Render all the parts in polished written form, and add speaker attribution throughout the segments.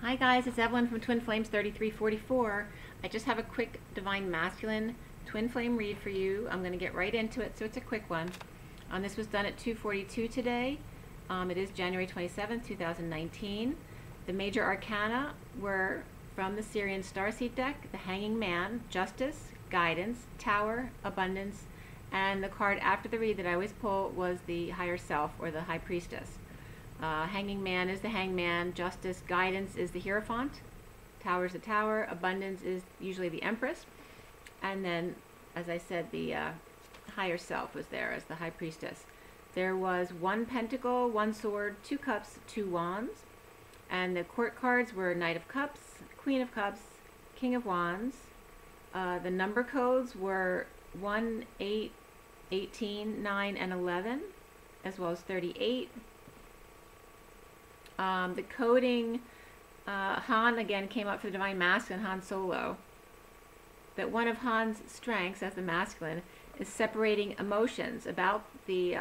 Speaker 1: Hi guys, it's Evelyn from Twin Flames 3344. I just have a quick Divine Masculine Twin Flame read for you. I'm going to get right into it, so it's a quick one. This was done at 2:42 today. It is January 27th, 2019. The major arcana were from the Sirian Starseed deck, the Hanging Man, Justice, Guidance, Tower, Abundance, and the card after the read that I always pull was the Higher Self, or the High Priestess. Hanging Man is the Hangman, Justice, Guidance is the Hierophant, Tower is the Tower, Abundance is usually the Empress, and then, as I said, the Higher Self was there as the High Priestess. There was 1 pentacle, 1 sword, 2 cups, 2 wands, and the court cards were Knight of Cups, Queen of Cups, King of Wands. The number codes were 1, 8, 18, 9, and 11, as well as 38. The coding, Han again came up for the Divine Masculine, Han Solo. That one of Han's strengths as the masculine is separating emotions about the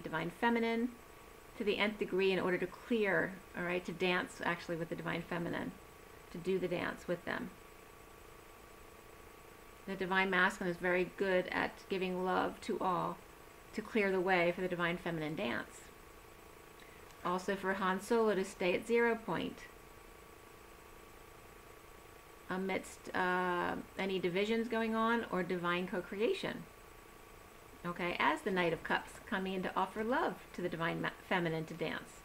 Speaker 1: Divine Feminine to the nth degree in order to clear, all right, to dance actually with the Divine Feminine, to do the dance with them. The Divine Masculine is very good at giving love to all, to clear the way for the Divine Feminine dance. Also for Han Solo to stay at 0 point amidst any divisions going on or divine co-creation. Okay, as the Knight of Cups, coming in to offer love to the Divine Feminine to dance.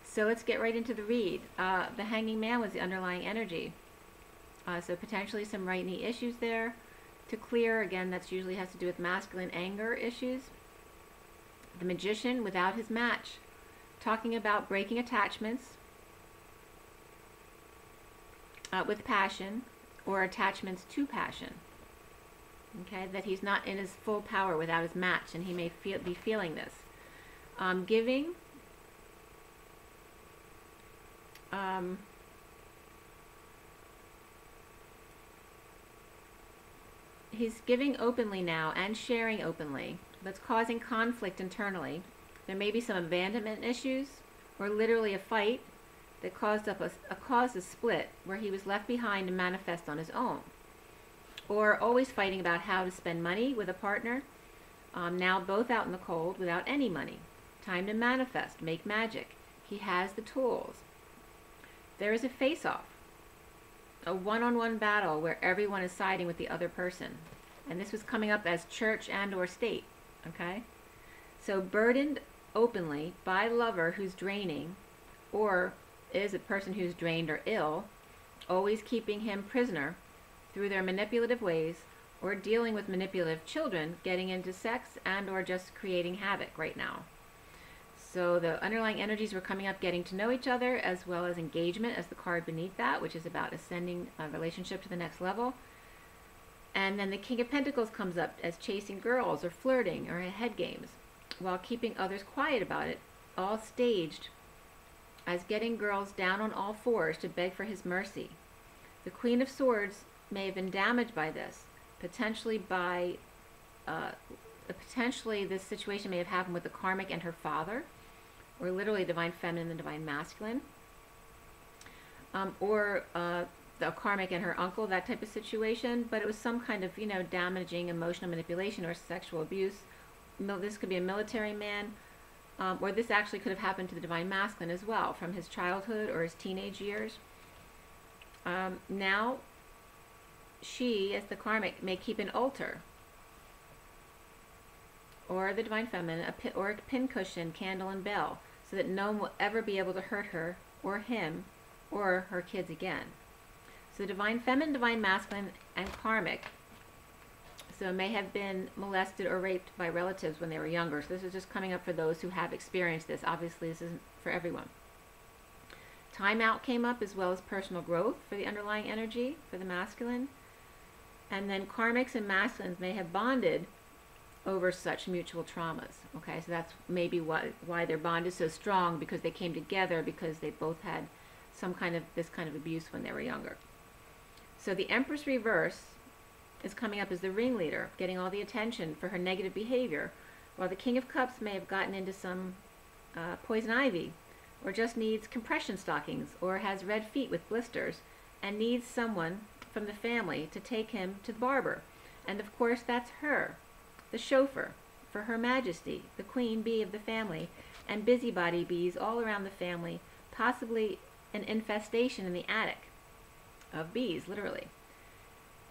Speaker 1: So let's get right into the read. The Hanging Man was the underlying energy. So potentially some right knee issues there to clear. Again, that's usually has to do with masculine anger issues. The Magician without his match, talking about breaking attachments with passion or attachments to passion. Okay, that he's not in his full power without his match, and he may be feeling this. Giving. He's giving openly now and sharing openly. That's causing conflict internally. There may be some abandonment issues or literally a fight that caused a split where he was left behind to manifest on his own. Or always fighting about how to spend money with a partner. Now both out in the cold without any money. Time to manifest, make magic. He has the tools. There is a face-off, a one-on-one battle where everyone is siding with the other person. And this was coming up as church and or state. Okay, so burdened openly by lover who's draining, or is a person who's drained or ill, always keeping him prisoner through their manipulative ways, or dealing with manipulative children, getting into sex and or just creating havoc right now. So the underlying energies were coming up, getting to know each other, as well as engagement as the card beneath that, which is about ascending a relationship to the next level. And then the King of Pentacles comes up as chasing girls or flirting or head games, while keeping others quiet about it, all staged as getting girls down on all fours to beg for his mercy. The Queen of Swords may have been damaged by this, potentially this situation may have happened with the karmic and her father, or literally Divine Feminine and Divine Masculine, or the karmic and her uncle, that type of situation, but it was some kind of, damaging emotional manipulation or sexual abuse. This could be a military man, or this actually could have happened to the Divine Masculine as well, from his childhood or his teenage years. Now, she, as the karmic, may keep an altar, or the Divine Feminine, or a pincushion, candle, and bell, so that no one will ever be able to hurt her, or him, or her kids again. So Divine Feminine, Divine Masculine, and karmic, so may have been molested or raped by relatives when they were younger. So this is just coming up for those who have experienced this. Obviously, this isn't for everyone. Time out came up, as well as personal growth for the underlying energy for the masculine. And then karmics and masculines may have bonded over such mutual traumas. Okay, so that's maybe why their bond is so strong, because they came together because they both had some kind of this kind of abuse when they were younger. So the Empress reverse is coming up as the ringleader, getting all the attention for her negative behavior, while the King of Cups may have gotten into some poison ivy, or just needs compression stockings, or has red feet with blisters, and needs someone from the family to take him to the barber. And of course that's her, the chauffeur, for Her Majesty, the queen bee of the family, and busybody bees all around the family, possibly an infestation in the attic of bees, literally.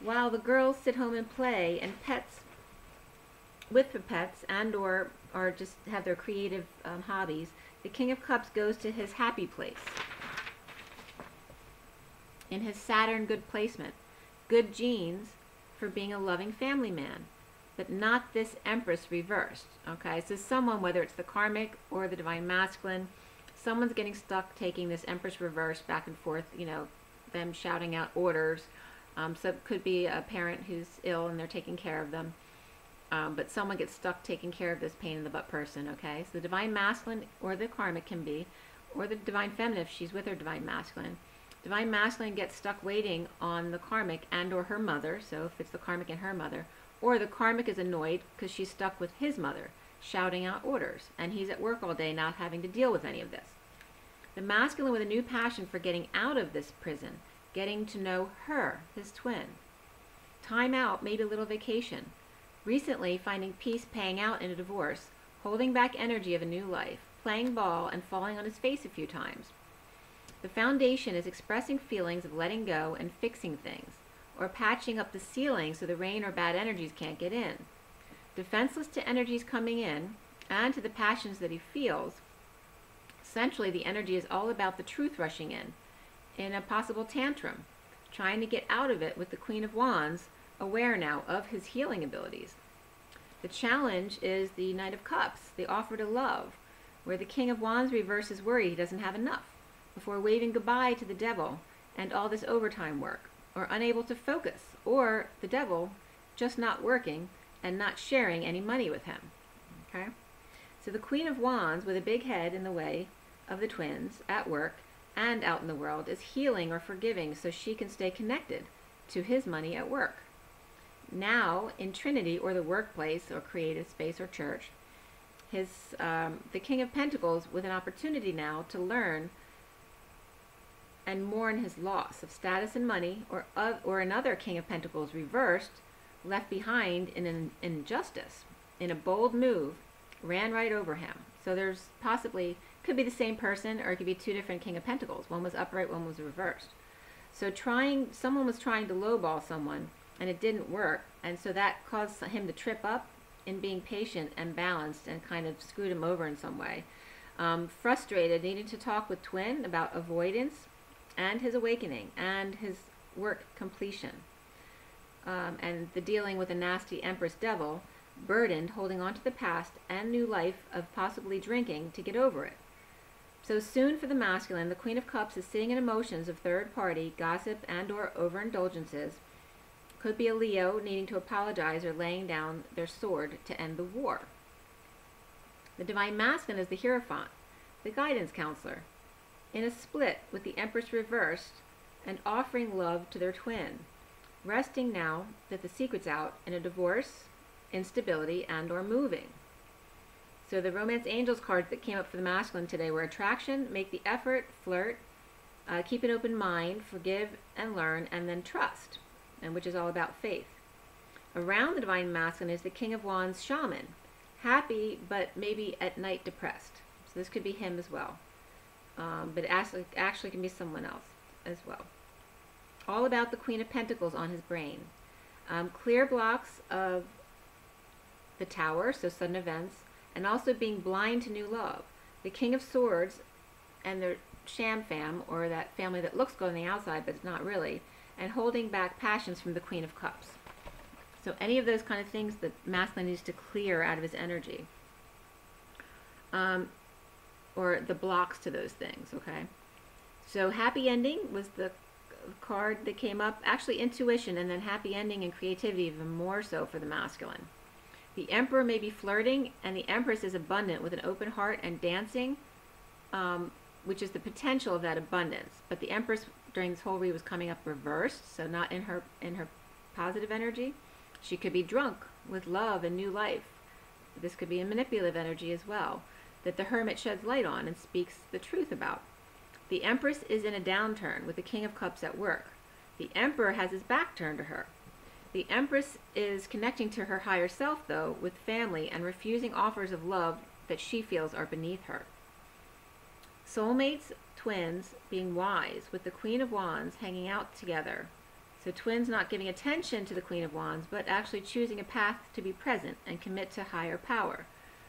Speaker 1: While the girls sit home and play, and pets with the pets, and or just have their creative hobbies, the King of Cups goes to his happy place, in his Saturn good placement. Good genes for being a loving family man, but not this Empress reversed. Okay, so someone, whether it's the karmic or the divine masculine, someone's getting stuck taking this Empress reverse back and forth, you know, them shouting out orders. So it could be a parent who's ill and they're taking care of them. But someone gets stuck taking care of this pain in the butt person, okay? So the divine masculine or the karmic can be, or the divine feminine if she's with her divine masculine. Divine masculine gets stuck waiting on the karmic and or her mother, so if it's the karmic and her mother, or the karmic is annoyed because she's stuck with his mother, shouting out orders, and he's at work all day not having to deal with any of this. The masculine with a new passion for getting out of this prison, getting to know her, his twin. Time out, maybe a little vacation. Recently finding peace paying out in a divorce, holding back energy of a new life, playing ball and falling on his face a few times. The foundation is expressing feelings of letting go and fixing things, or patching up the ceiling so the rain or bad energies can't get in. Defenseless to energies coming in, and to the passions that he feels. Essentially, the energy is all about the truth rushing in a possible tantrum, trying to get out of it with the Queen of Wands, aware now of his healing abilities. The challenge is the Knight of Cups, the offer to love, where the King of Wands reverses worry he doesn't have enough, before waving goodbye to the devil and all this overtime work, or unable to focus, or the devil just not working and not sharing any money with him. Okay? So the Queen of Wands, with a big head in the way of the twins, at work and out in the world, is healing or forgiving so she can stay connected to his money at work. Now, in Trinity, or the workplace, or creative space, or church, the King of Pentacles, with an opportunity now to learn and mourn his loss of status and money, or another King of Pentacles reversed, left behind in an injustice, in a bold move, ran right over him. So there's possibly, could be the same person, or it could be two different King of Pentacles. One was upright, one was reversed. So someone was trying to lowball someone, and it didn't work, and so that caused him to trip up in being patient and balanced, and kind of screwed him over in some way. Frustrated, needing to talk with Twin about avoidance, and his awakening, and his work completion. And the dealing with a nasty Empress Devil, burdened, holding on to the past and new life of possibly drinking to get over it. So soon for the masculine, the Queen of Cups is sitting in emotions of third party, gossip, and or overindulgences. Could be a Leo needing to apologize or laying down their sword to end the war. The divine masculine is the Hierophant, the guidance counselor, in a split with the Empress reversed and offering love to their twin, resting now that the secret's out in a divorce, instability, and or moving. So the Romance Angels cards that came up for the masculine today were attraction, make the effort, flirt, keep an open mind, forgive and learn, and then trust, and which is all about faith. Around the divine masculine is the King of Wands shaman, happy but maybe at night depressed. So this could be him as well. But it actually can be someone else as well. All about the Queen of Pentacles on his brain. Clear blocks of the Tower, so sudden events, and also being blind to new love. The King of Swords and their sham fam, or that family that looks good on the outside but it's not really, and holding back passions from the Queen of Cups. So any of those kind of things that masculine needs to clear out of his energy. Or the blocks to those things, okay? So happy ending was the card that came up. Actually intuition, and then happy ending and creativity even more so for the masculine. The Emperor may be flirting, and the Empress is abundant with an open heart and dancing, which is the potential of that abundance. But the Empress during this whole read was coming up reversed, so not in her positive energy. She could be drunk with love and new life. This could be a manipulative energy as well. that the Hermit sheds light on and speaks the truth about. The Empress is in a downturn with the King of Cups at work. The Emperor has his back turned to her. The Empress is connecting to her higher self, though, with family and refusing offers of love that she feels are beneath her. Soulmates, twins, being wise, with the Queen of Wands hanging out together. So twins not giving attention to the Queen of Wands, but actually choosing a path to be present and commit to higher power.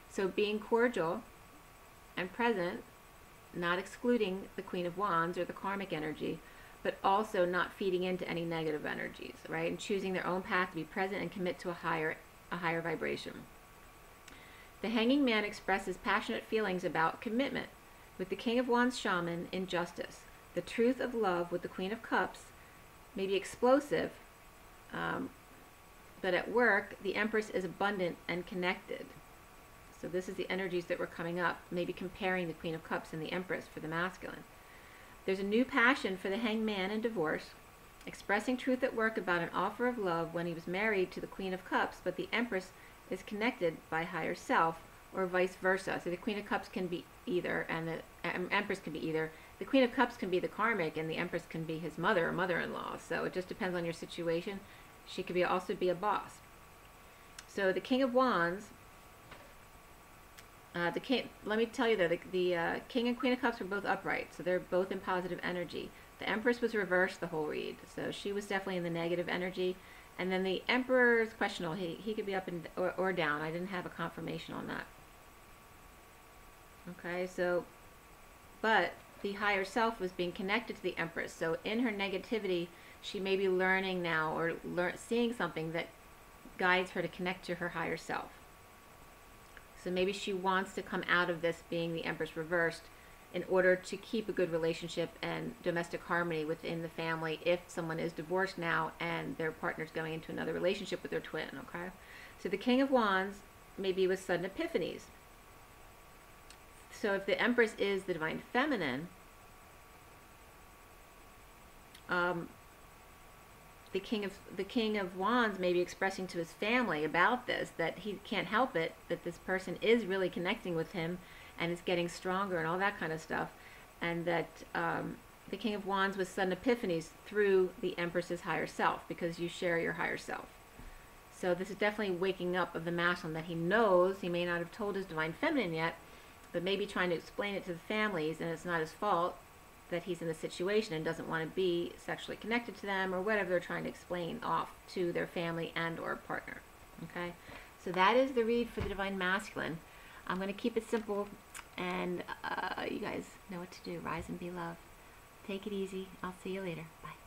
Speaker 1: So being cordial and present, not excluding the Queen of Wands or the karmic energy, but also not feeding into any negative energies, right? And choosing their own path to be present and commit to a higher vibration. The Hanging Man expresses passionate feelings about commitment with the King of Wands shaman in justice. The truth of love with the Queen of Cups may be explosive, but at work, the Empress is abundant and connected. So this is the energies that were coming up, maybe comparing the Queen of Cups and the Empress for the masculine. There's a new passion for the Hanged Man in divorce, expressing truth at work about an offer of love when he was married to the Queen of Cups, but the Empress is connected by higher self, or vice versa. So the Queen of Cups can be either, and the Empress can be either. The Queen of Cups can be the karmic, and the Empress can be his mother or mother-in-law. So it just depends on your situation. She could also be a boss. So the King of Wands, let me tell you though, the King and Queen of Cups were both upright, so they're both in positive energy. The Empress was reversed the whole read, so she was definitely in the negative energy. And then the Emperor is questionable. He could be up and or down. I didn't have a confirmation on that. Okay, so, but the higher self was being connected to the Empress. So in her negativity, she may be learning now or seeing something that guides her to connect to her higher self. So maybe she wants to come out of this being the Empress reversed in order to keep a good relationship and domestic harmony within the family if someone is divorced now and their partner's going into another relationship with their twin, okay? So the King of Wands maybe with sudden epiphanies. So if the Empress is the divine feminine, the King of Wands may be expressing to his family about this, that he can't help it, that this person is really connecting with him and is getting stronger and all that kind of stuff, and that the King of Wands with sudden epiphanies through the Empress's higher self, because you share your higher self. So this is definitely waking up of the masculine that he knows. He may not have told his divine feminine yet, but maybe trying to explain it to the families, and it's not his fault that he's in the situation and doesn't want to be sexually connected to them or whatever they're trying to explain off to their family and or partner. Okay, so that is the read for the divine masculine. I'm going to keep it simple, and you guys know what to do. Rise and be loved. Take it easy. I'll see you later. Bye.